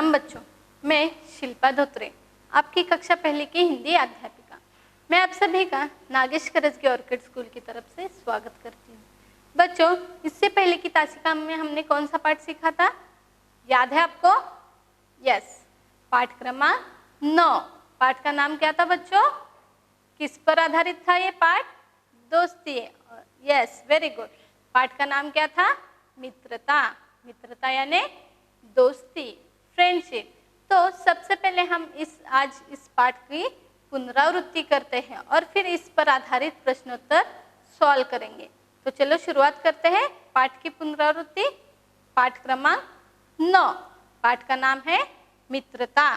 प्रणाम बच्चों, मैं शिल्पा धोत्रे, आपकी कक्षा पहली की हिंदी अध्यापिका। मैं आप सभी का नागेश करजगी ऑर्किड स्कूल की तरफ से स्वागत करती हूँ। बच्चों, इससे पहले की तासिका में हमने कौन सा पाठ सीखा था, याद है आपको? यस, पाठ क्रमांक 9। पाठ का नाम क्या था बच्चों? किस पर आधारित था ये पाठ? दोस्ती। Yes, very good. पाठ का नाम क्या था? मित्रता। मित्रता यानी दोस्ती, फ्रेंडशिप। तो सबसे पहले हम आज इस पाठ की पुनरावृत्ति करते हैं और फिर इस पर आधारित प्रश्नोत्तर सॉल्व करेंगे। तो चलो शुरुआत करते हैं पाठ की पुनरावृत्ति। पाठ क्रमांक 9। पाठ का नाम है मित्रता।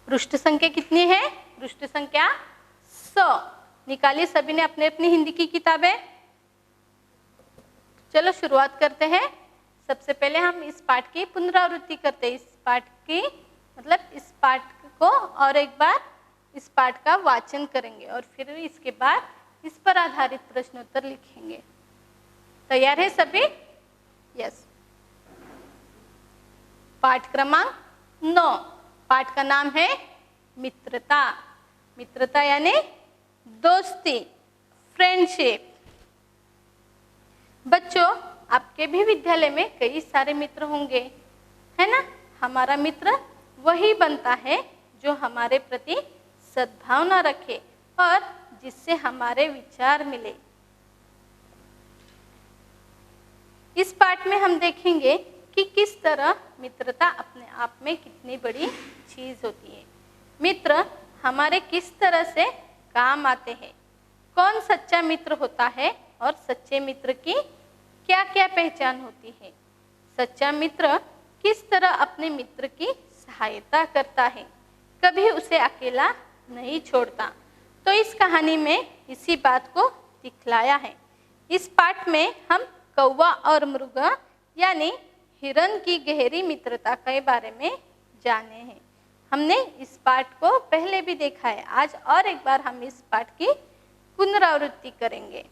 पृष्ठ संख्या कितनी है? पृष्ठ संख्या 100। निकालिए सभी ने अपने अपनी हिंदी की किताबें। चलो शुरुआत करते हैं। सबसे पहले हम इस पाठ की पुनरावृत्ति करते हैं। इस पाठ की मतलब इस पाठ को और एक बार इस पाठ का वाचन करेंगे और फिर इसके बाद इस पर आधारित प्रश्नोत्तर लिखेंगे। तैयार है सभी? यस। पाठ क्रमांक 9। पाठ का नाम है मित्रता। मित्रता यानी दोस्ती, फ्रेंडशिप। बच्चों, आपके भी विद्यालय में कई सारे मित्र होंगे, है ना? हमारा मित्र वही बनता है जो हमारे प्रति सद्भावना रखे और जिससे हमारे विचार मिले। इस पाठ में हम देखेंगे कि किस तरह मित्रता अपने आप में कितनी बड़ी चीज होती है। मित्र हमारे किस तरह से काम आते हैं, कौन सच्चा मित्र होता है और सच्चे मित्र की क्या क्या पहचान होती है, सच्चा मित्र किस तरह अपने मित्र की सहायता करता है, कभी उसे अकेला नहीं छोड़ता। तो इस कहानी में इसी बात को दिखलाया है। इस पाठ में हम कौवा और मृग यानी हिरन की गहरी मित्रता के बारे में जाने हैं। हमने इस पाठ को पहले भी देखा है। आज और एक बार हम इस पाठ की पुनरावृत्ति करेंगे।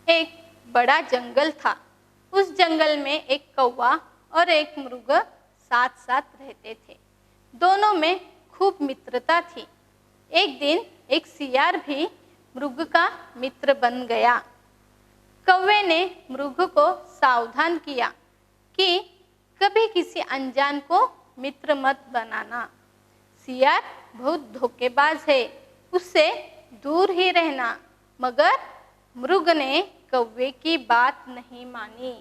एक बड़ा जंगल था। उस जंगल में एक कौवा और एक मृग साथ साथ रहते थे। दोनों में खूब मित्रता थी। एक दिन एक सियार भी मृग का मित्र बन गया। कौवे ने मृग को सावधान किया कि कभी किसी अनजान को मित्र मत बनाना। सियार बहुत धोखेबाज है, उससे दूर ही रहना। मगर मृग ने कौवे की बात नहीं मानी।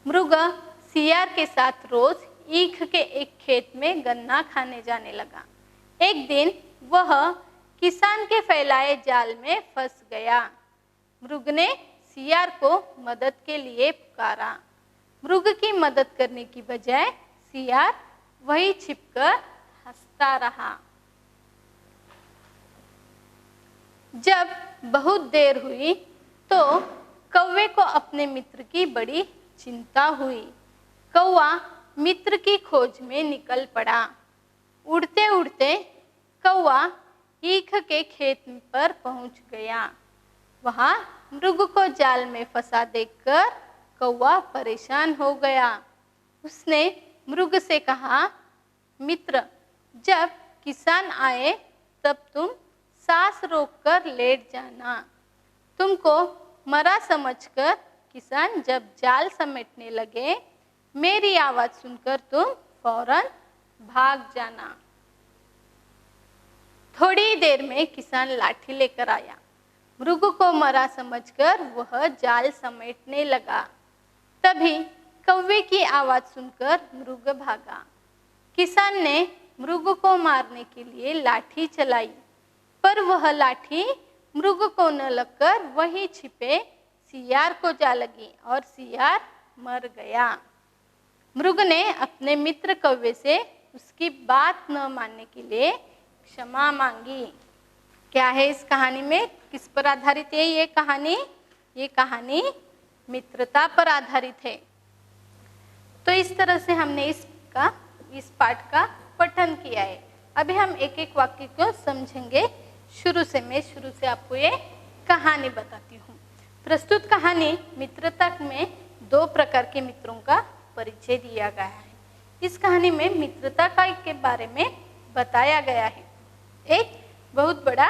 मृग सियार के साथ रोज ईख के एक खेत में गन्ना खाने जाने लगा। एक दिन वह किसान के फैलाए जाल में फंस गया। मृग ने सियार को मदद के लिए पुकारा। मृग की मदद करने की बजाय सियार वहीं छिपकर हंसता रहा। जब बहुत देर हुई तो कौवे को अपने मित्र की बड़ी चिंता हुई। कौवा मित्र की खोज में निकल पड़ा। उड़ते उड़ते कौवा ईख के खेत पर पहुंच गया। वहां मृग को जाल में फंसा देखकर कौवा परेशान हो गया। उसने मृग से कहा, मित्र, जब किसान आए तब तुम सांस रोककर लेट जाना। तुमको मरा समझकर किसान जब जाल समेटने लगे, मेरी आवाज सुनकर तुम फौरन भाग जाना। थोड़ी देर में किसान लाठी लेकर आया। मृग को मरा समझकर वह जाल समेटने लगा। तभी कौवे की आवाज सुनकर मृग भागा। किसान ने मृग को मारने के लिए लाठी चलाई, पर वह लाठी मृग को न लगकर वहीं छिपे सियार को जा लगी और सियार मर गया। मृग ने अपने मित्र कौवे से उसकी बात न मानने के लिए क्षमा मांगी। क्या है इस कहानी में? किस पर आधारित है ये कहानी? ये कहानी मित्रता पर आधारित है। तो इस तरह से हमने इस पाठ का पठन किया है। अभी हम एक एक वाक्य को समझेंगे। मैं शुरू से आपको ये कहानी बताती हूँ। प्रस्तुत कहानी मित्रता में दो प्रकार के मित्रों का परिचय दिया गया है। इस कहानी में मित्रता का के बारे में बताया गया है। एक बहुत बड़ा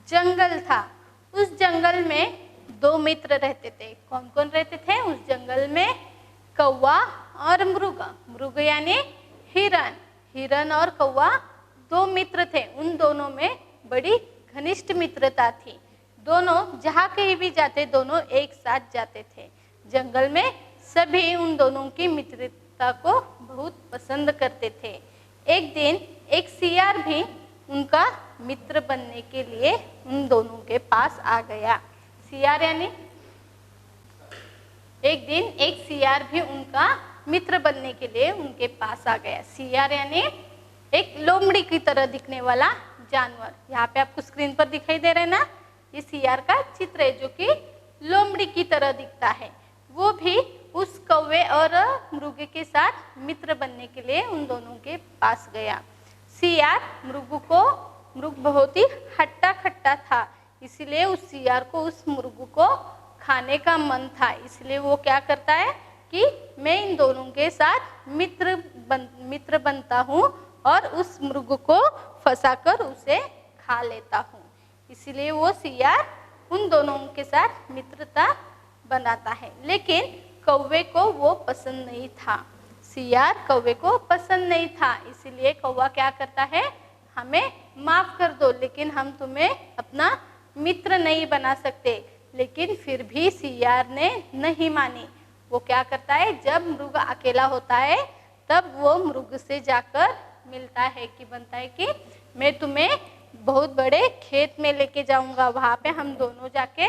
जंगल था। उस जंगल में दो मित्र रहते थे। कौन कौन रहते थे उस जंगल में? कौवा और मृग। मृग यानी हिरन। हिरन और कौवा दो मित्र थे। उन दोनों में बड़ी घनिष्ठ मित्रता थी। दोनों जहाँ कहीं भी जाते दोनों एक साथ जाते थे। जंगल में सभी उन दोनों की मित्रता को बहुत पसंद करते थे। एक दिन एक सियार भी उनका मित्र बनने के लिए उन दोनों के पास आ गया। सियार यानी एक दिन एक सियार भी उनका मित्र बनने के लिए उनके पास आ गया। सियार यानी एक लोमड़ी की तरह दिखने वाला जानवर। यहाँ पे आपको स्क्रीन पर दिखाई दे रहा है ना, ये सियार का चित्र है जो कि लोमड़ी की तरह दिखता है। वो भी उस कौवे और मृग के साथ मित्र बनने के लिए उन दोनों के पास गया। सियार मृग बहुत ही हट्टा खट्टा था, इसलिए उस सियार को उस मृग को खाने का मन था। इसलिए वो क्या करता है कि मैं इन दोनों के साथ मित्र बनता हूँ और उस मृग को फंसाकर उसे खा लेता हूँ। इसलिए वो सियार उन दोनों के साथ मित्रता बनाता है। लेकिन कौवे को वो पसंद नहीं था। सियार कौवे को पसंद नहीं था, इसलिए कौवा क्या करता है, हमें माफ कर दो लेकिन हम तुम्हें अपना मित्र नहीं बना सकते। लेकिन फिर भी सियार ने नहीं मानी। वो क्या करता है, जब मृग अकेला होता है तब वो मृग से जाकर मिलता है कि बनता है कि मैं तुम्हें बहुत बड़े खेत में लेके जाऊंगा। वहाँ पे हम दोनों जाके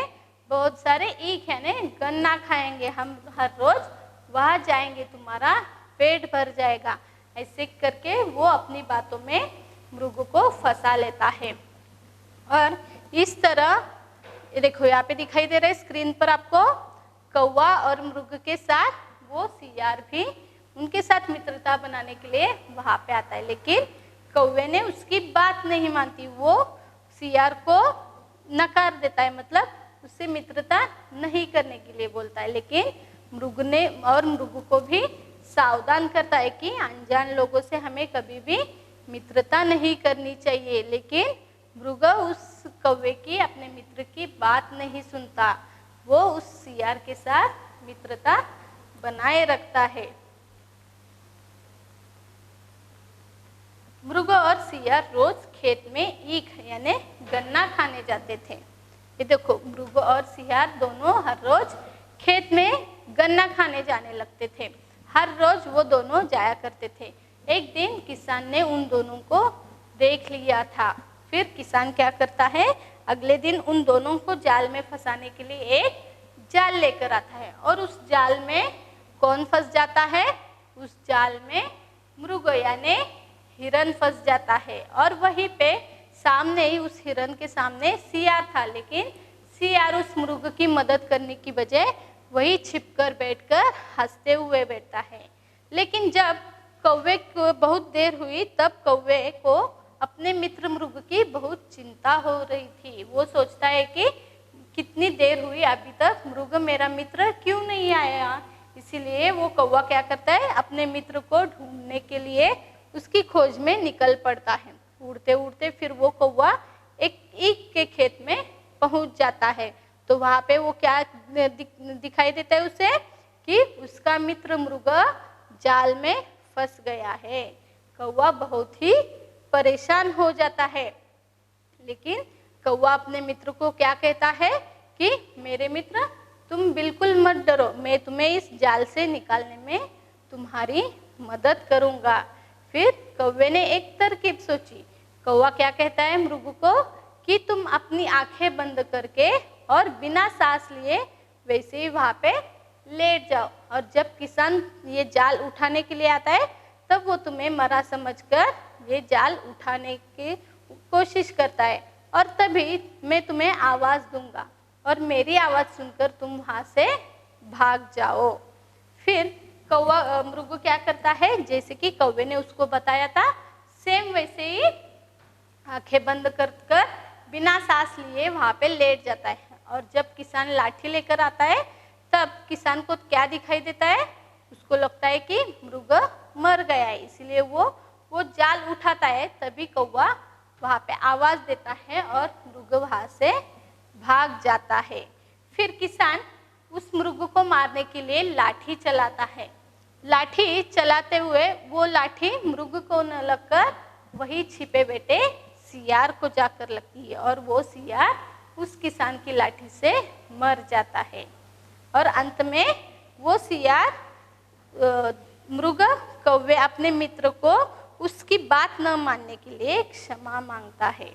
बहुत सारे ईख यानी गन्ना खाएंगे। हम हर रोज वहाँ जाएंगे, तुम्हारा पेट भर जाएगा। ऐसे करके वो अपनी बातों में मृग को फंसा लेता है। और इस तरह देखो यहाँ पे दिखाई दे रहा है स्क्रीन पर आपको, कौवा और मृग के साथ वो सियार भी उनके साथ मित्रता बनाने के लिए वहाँ पे आता है। लेकिन कौवे ने उसकी बात नहीं मानती। वो सियार को नकार देता है, मतलब उससे मित्रता नहीं करने के लिए बोलता है। लेकिन मृग को भी सावधान करता है कि अनजान लोगों से हमें कभी भी मित्रता नहीं करनी चाहिए। लेकिन मृग उस कौवे की, अपने मित्र की बात नहीं सुनता। वो उस सियार के साथ मित्रता बनाए रखता है। मृग और सियार रोज खेत में ईख यानी गन्ना खाने जाते थे। ये देखो, मृग और सियार दोनों हर रोज खेत में गन्ना खाने जाने लगते थे। हर रोज वो दोनों जाया करते थे। एक दिन किसान ने उन दोनों को देख लिया था। फिर किसान क्या करता है, अगले दिन उन दोनों को जाल में फंसाने के लिए एक जाल लेकर आता है। और उस जाल में कौन फंस जाता है, उस जाल में मृग यानी हिरन फंस जाता है। और वहीं पे सामने ही उस हिरन के सामने सियार था। लेकिन सियार उस मृग की मदद करने की बजाय वही छिपकर बैठकर हंसते हुए बैठता है। लेकिन जब कौवे को बहुत देर हुई तब कौवे को अपने मित्र मृग की बहुत चिंता हो रही थी। वो सोचता है कि कितनी देर हुई, अभी तक मृग मेरा मित्र क्यों नहीं आया। इसीलिए वो कौवा क्या करता है, अपने मित्र को ढूंढने के लिए उसकी खोज में निकल पड़ता है। उड़ते उड़ते फिर वो कौवा एक ईख के खेत में पहुंच जाता है। तो वहाँ पे वो क्या दिखाई देता है उसे, कि उसका मित्र मृग जाल में फंस गया है। कौवा बहुत ही परेशान हो जाता है। लेकिन कौवा अपने मित्र को क्या कहता है कि मेरे मित्र तुम बिल्कुल मत डरो, मैं तुम्हें इस जाल से निकालने में तुम्हारी मदद करूंगा। फिर कौवे ने एक तरकीब सोची। कौवा क्या कहता है मृग को कि तुम अपनी आंखें बंद करके और बिना सांस लिए वैसे ही वहाँ पे लेट जाओ। और जब किसान ये जाल उठाने के लिए आता है तब वो तुम्हें मरा समझकर ये जाल उठाने की कोशिश करता है। और तभी मैं तुम्हें आवाज़ दूंगा और मेरी आवाज़ सुनकर तुम वहाँ से भाग जाओ। फिर कौवा मृग क्या करता है, जैसे कि कौवे ने उसको बताया था सेम वैसे ही आंखें बंद कर बिना सांस लिए वहाँ पे लेट जाता है। और जब किसान लाठी लेकर आता है तब किसान को क्या दिखाई देता है, उसको लगता है कि मृग मर गया है, इसलिए वो जाल उठाता है। तभी कौवा वहाँ पे आवाज देता है और मृग वहाँ से भाग जाता है। फिर किसान उस मृग को मारने के लिए लाठी चलाता है। लाठी चलाते हुए वो लाठी मृग को न लगकर वही छिपे बैठे सियार को जाकर लगती है और वो सियार उस किसान की लाठी से मर जाता है। और अंत में वो सियार मृग कौवे अपने मित्र को उसकी बात न मानने के लिए क्षमा मांगता है।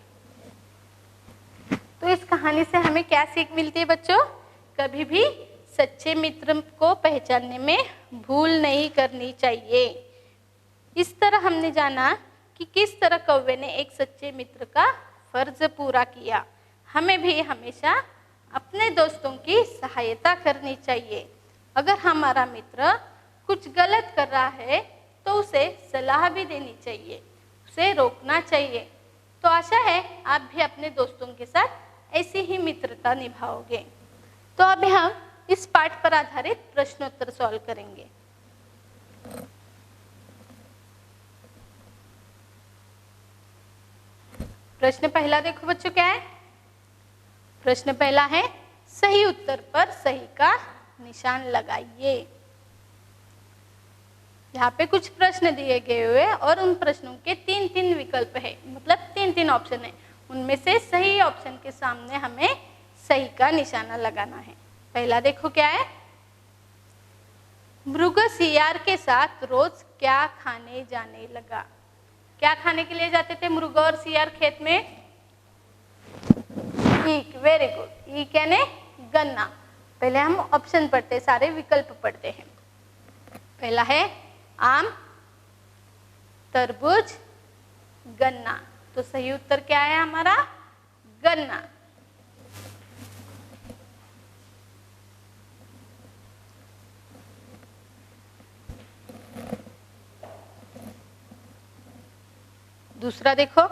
तो इस कहानी से हमें क्या सीख मिलती है बच्चों? कभी भी सच्चे मित्र को पहचानने में भूल नहीं करनी चाहिए। इस तरह हमने जाना कि किस तरह कौवे ने एक सच्चे मित्र का फर्ज पूरा किया। हमें भी हमेशा अपने दोस्तों की सहायता करनी चाहिए। अगर हमारा मित्र कुछ गलत कर रहा है तो उसे सलाह भी देनी चाहिए, उसे रोकना चाहिए। तो आशा है आप भी अपने दोस्तों के साथ ऐसी ही मित्रता निभाओगे। तो अभी हम इस पाठ पर आधारित प्रश्नोत्तर सॉल्व करेंगे। प्रश्न पहला देखो बच्चों, क्या है? प्रश्न पहला है सही उत्तर पर सही का निशान लगाइए। यहाँ पे कुछ प्रश्न दिए गए हुए और उन प्रश्नों के 3-3 विकल्प है, मतलब 3-3 ऑप्शन है। उनमें से सही ऑप्शन के सामने हमें सही का निशाना लगाना है। पहला देखो क्या है, मृग सियार के साथ रोज क्या खाने जाने लगा। क्या खाने के लिए जाते थे मृग और सियार खेत में? ईख, वेरी गुड। ईख यानी गन्ना। पहले हम ऑप्शन पढ़ते, सारे विकल्प पढ़ते हैं। पहला है आम, तरबूज, गन्ना। तो सही उत्तर क्या है हमारा? गन्ना। दूसरा देखो,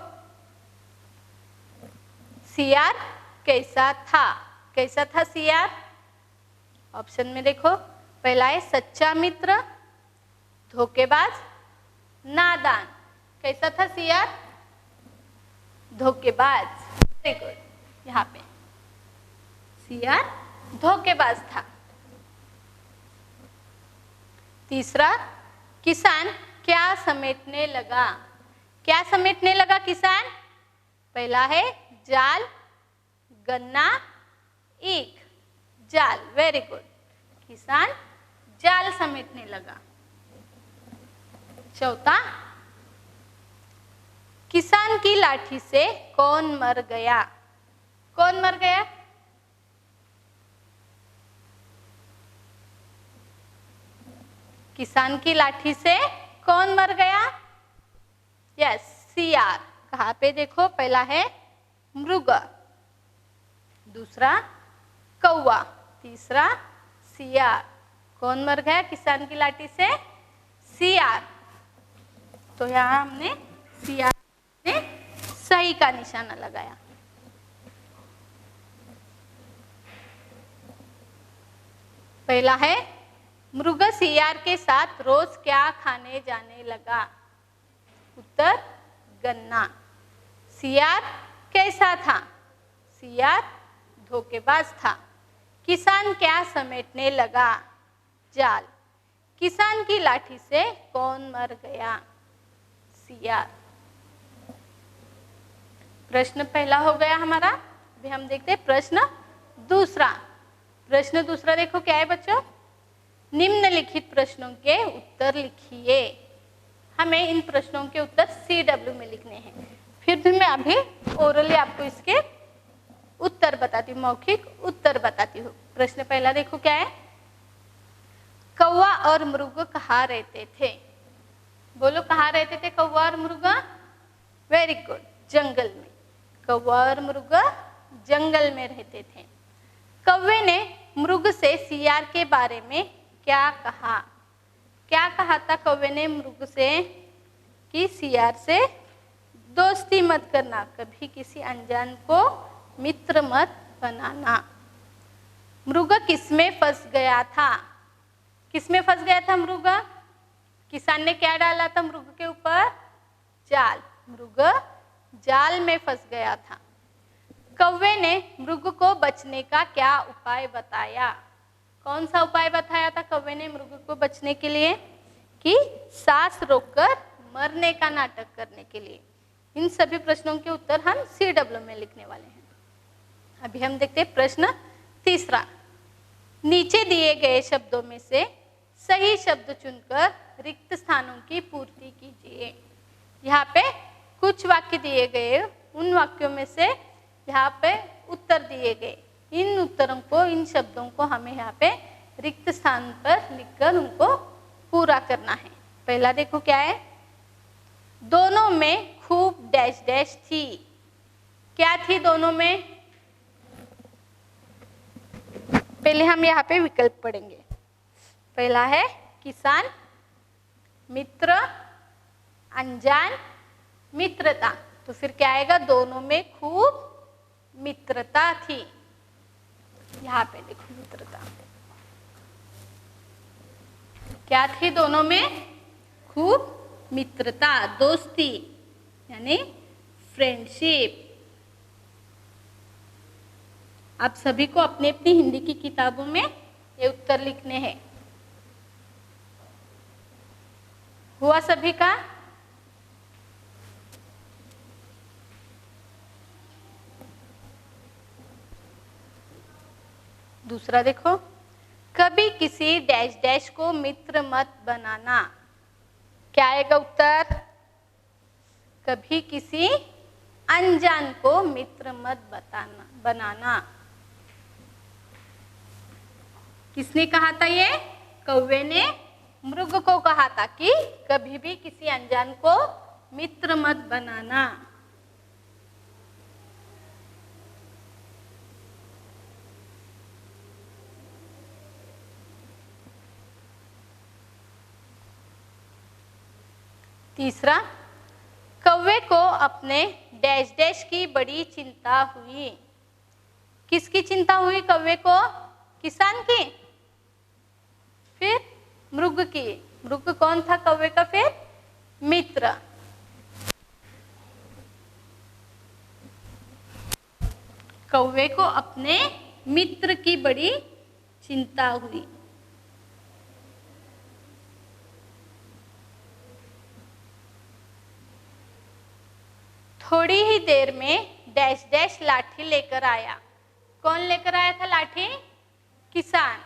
सियार कैसा था? कैसा था सियार? ऑप्शन में देखो, पहला है सच्चा मित्र, धोखेबाज, नादान। कैसा था सियार? धोखेबाज। Very good. यहाँ पे सियार धोखेबाज था। तीसरा, किसान क्या समेटने लगा? क्या समेटने लगा किसान? पहला है जाल, गन्ना, ईख। जाल, वेरी गुड। किसान जाल समेटने लगा। चौथा, किसान की लाठी से कौन मर गया? कौन मर गया? किसान की लाठी से कौन मर गया? यस, सियार। कहाँ पे देखो, पहला है मृग, दूसरा कौवा, तीसरा सियार। कौन मर गया किसान की लाठी से? सियार। तो यहाँ हमने सियार ने सही का निशाना लगाया। पहला है मृग सियार के साथ रोज क्या खाने जाने लगा? उत्तर गन्ना। सियार कैसा था? सियार धोखेबाज था। किसान क्या समेटने लगा? जाल। किसान की लाठी से कौन मर गया? सियार। प्रश्न पहला हो गया हमारा। अभी हम देखते हैं प्रश्न दूसरा। प्रश्न दूसरा देखो क्या है बच्चों, निम्नलिखित प्रश्नों के उत्तर लिखिए। हमें इन प्रश्नों के उत्तर CW में लिखने हैं। फिर भी मैं अभी ओरली आपको इसके उत्तर बताती हूँ, मौखिक उत्तर बताती हूँ। प्रश्न पहला देखो क्या है, कौवा और मृग कहाँ रहते थे? बोलो, कहाँ रहते थे कौवा और मृग? वेरी गुड, जंगल में। कौवा और मृग जंगल में रहते थे। कौवे ने मृग से सियार के बारे में क्या कहा? क्या कहा था कौवे ने मृग से? कि सियार से दोस्ती मत करना, कभी किसी अनजान को मित्र मत बनाना। मृग किसमें फंस गया था? किसमें फंस गया था मृग? किसान ने क्या डाला था मृग के ऊपर? जाल। मृग जाल में फंस गया था। कौवे ने मृग को बचने का क्या उपाय बताया? कौन सा उपाय बताया था कौवे ने मृग को बचने के लिए? कि सांस रोककर मरने का नाटक करने के लिए। इन सभी प्रश्नों के उत्तर हम CW में लिखने वाले हैं। अभी हम देखते हैं प्रश्न तीसरा। नीचे दिए गए शब्दों में से सही शब्द चुनकर रिक्त स्थानों की पूर्ति कीजिए। यहाँ पे कुछ वाक्य दिए गए, उन वाक्यों में से यहाँ पे उत्तर दिए गए। इन उत्तरों को, इन शब्दों को हमें यहाँ पे रिक्त स्थान पर लिखकर उनको पूरा करना है। पहला देखो क्या है? दोनों में खूब डैश डैश थी। क्या थी दोनों में? पहले हम यहाँ पे विकल्प पढ़ेंगे। पहला है किसान, मित्र, अनजान, मित्रता। तो फिर क्या आएगा? दोनों में खूब मित्रता थी। यहाँ पे देखो मित्रता क्या थी? दोनों में खूब मित्रता, दोस्ती यानी फ्रेंडशिप। आप सभी को अपनी अपनी हिंदी की किताबों में ये उत्तर लिखने हैं। हुआ सभी का? दूसरा देखो, कभी किसी डैश डैश को मित्र मत बनाना। क्या आएगा उत्तर? कभी किसी अनजान को मित्र मत बनाना। किसने कहा था ये? कौवे ने मृग को कहा था कि कभी भी किसी अनजान को मित्र मत बनाना। तीसरा, कौवे को अपने डैश डैश की बड़ी चिंता हुई। किसकी चिंता हुई कौवे को? किसान की? फिर मृग की। मृग कौन था कौवे का? फिर मित्र। कौवे को अपने मित्र की बड़ी चिंता हुई। थोड़ी ही देर में डैश डैश लाठी लेकर आया। कौन लेकर आया था लाठी? किसान।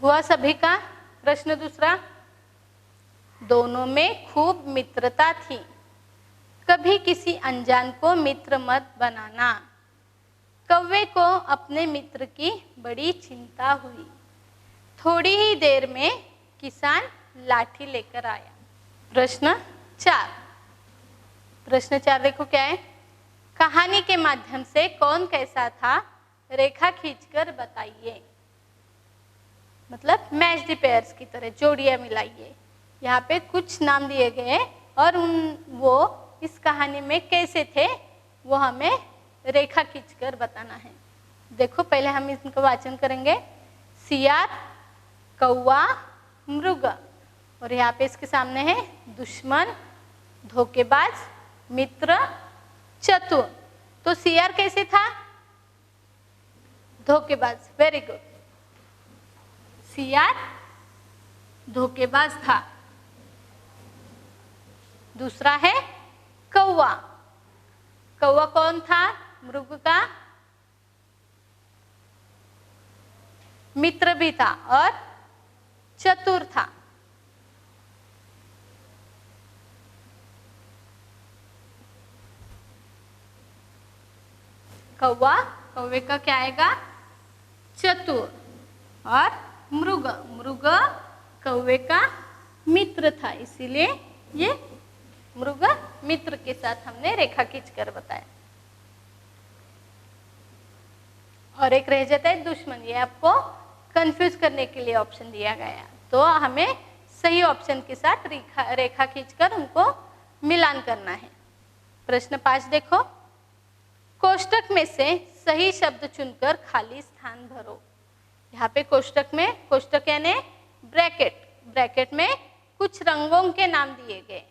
हुआ सभी का? प्रश्न दूसरा, दोनों में खूब मित्रता थी। कभी किसी अनजान को मित्र मत बनाना। कौवे को अपने मित्र की बड़ी चिंता हुई। थोड़ी ही देर में किसान लाठी लेकर आया। प्रश्न 4। प्रश्न 4 देखो क्या है? कहानी के माध्यम से कौन कैसा था रेखा खींचकर बताइए। मतलब मैच द पेयर्स की तरह जोड़ियां मिलाइए। यहाँ पे कुछ नाम दिए गए और वो इस कहानी में कैसे थे वो हमें रेखा खींचकर बताना है। देखो पहले हम इनका वाचन करेंगे। सियार, कौवा, मृग, और यहाँ पे इसके सामने है दुश्मन, धोखेबाज, मित्र, चतुर। तो सियार कैसे था? धोखेबाज। Very good. सियार धोखेबाज था। दूसरा है कौवा। कौवा कौन था? मृग का मित्र भी था और चतुर था। कौवा, कौवे का क्या आएगा? चतुर। और मृग, मृग कौवे का मित्र था, इसीलिए ये मृग मित्र के साथ हमने रेखा खींचकर बताया। और एक रह जाता है दुश्मन। ये आपको कंफ्यूज करने के लिए ऑप्शन दिया गया, तो हमें सही ऑप्शन के साथ रेखा खींचकर उनको मिलान करना है। प्रश्न 5 देखो, कोष्टक में से सही शब्द चुनकर खाली स्थान भरो। यहाँ पे कोष्टक यानी ब्रैकेट में कुछ रंगों के नाम दिए गए,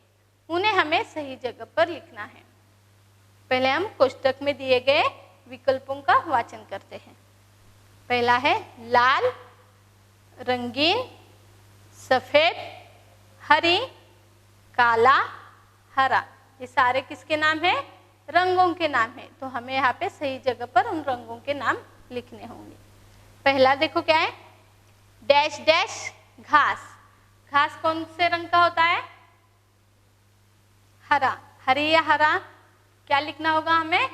उन्हें हमें सही जगह पर लिखना है। पहले हम कोष्टक में दिए गए विकल्पों का वाचन करते हैं। पहला है लाल, रंगीन, सफेद, हरी, काला, हरा। ये सारे किसके नाम हैं? रंगों के नाम हैं। तो हमें यहाँ पे सही जगह पर उन रंगों के नाम लिखने होंगे। पहला देखो क्या है, डैश डैश घास। घास कौन से रंग का होता है? हरा। हरी या हरा, क्या लिखना होगा हमें?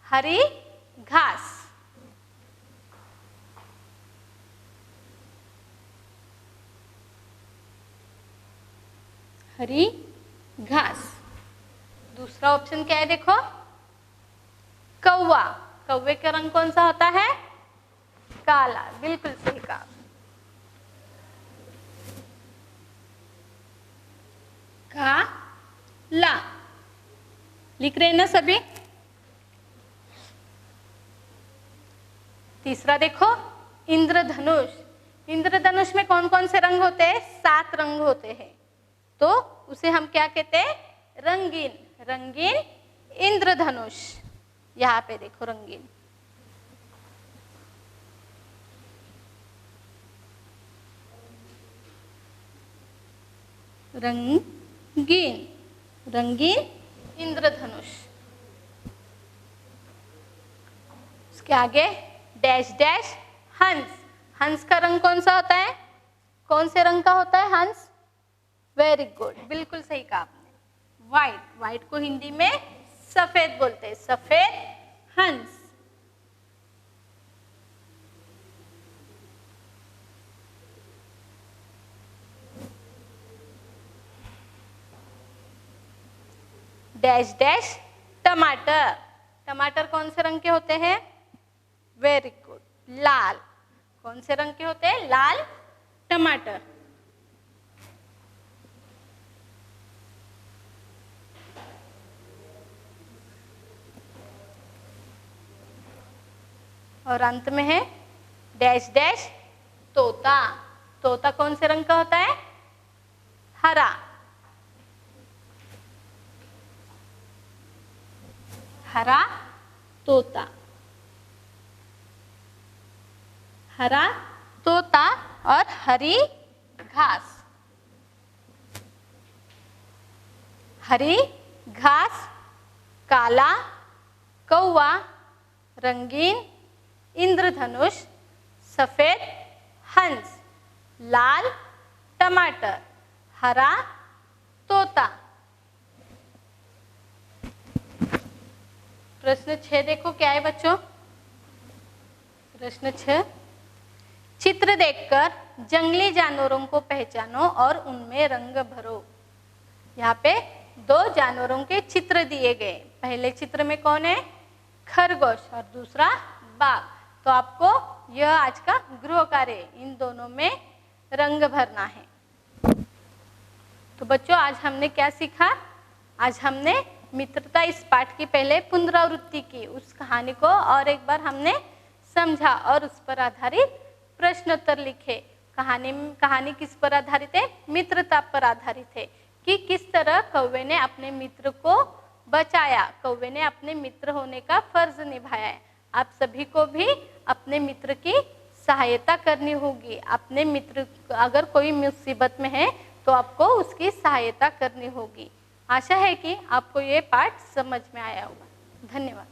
हरी घास। हरी घास। दूसरा ऑप्शन क्या है देखो, कौवा। कौवे का रंग कौन सा होता है? काला। बिल्कुल सही कहा। काला लिख रहे हैं ना सभी? तीसरा देखो, इंद्रधनुष। इंद्रधनुष में कौन कौन से रंग होते हैं? 7 रंग होते हैं, तो उसे हम क्या कहते हैं? रंगीन। रंगीन इंद्रधनुष। यहाँ पे देखो रंगीन। रंगीन इंद्रधनुष। उसके आगे डैश डैश हंस। हंस का रंग कौन सा होता है? कौन से रंग का होता है हंस? वेरी गुड, बिल्कुल सही कहा आपने। व्हाइट। व्हाइट को हिंदी में सफेद बोलते हैं। सफेद हंस। डैश डैश टमाटर। टमाटर कौन से रंग के होते हैं? वेरी गुड, लाल। कौन से रंग के होते हैं? लाल टमाटर। और अंत में है डैश डैश तोता। तोता कौन से रंग का होता है? हरा। हरा तोता। हरा तोता और हरी घास। हरी घास, काला कौवा, रंगीन इंद्रधनुष, सफेद हंस, लाल टमाटर, हरा तोता। प्रश्न 6 देखो क्या है बच्चों। प्रश्न 6, चित्र देखकर जंगली जानवरों को पहचानो और उनमें रंग भरो। यहाँ पे 2 जानवरों के चित्र दिए गए। पहले चित्र में कौन है? खरगोश, और दूसरा बाघ। तो आपको यह आज का गृह कार्य, इन दोनों में रंग भरना है। तो बच्चों आज हमने क्या सीखा? आज हमने मित्रता इस पाठ की पहले पुनरावृत्ति की, उस कहानी को और एक बार हमने समझा और उस पर आधारित प्रश्नोत्तर लिखे। कहानी किस पर आधारित है? मित्रता पर आधारित है कि किस तरह कौवे ने अपने मित्र को बचाया, कौवे ने अपने मित्र होने का फर्ज निभाया है। आप सभी को भी अपने मित्र की सहायता करनी होगी। अपने मित्र अगर कोई मुसीबत में है तो आपको उसकी सहायता करनी होगी। आशा है कि आपको ये पाठ समझ में आया होगा। धन्यवाद।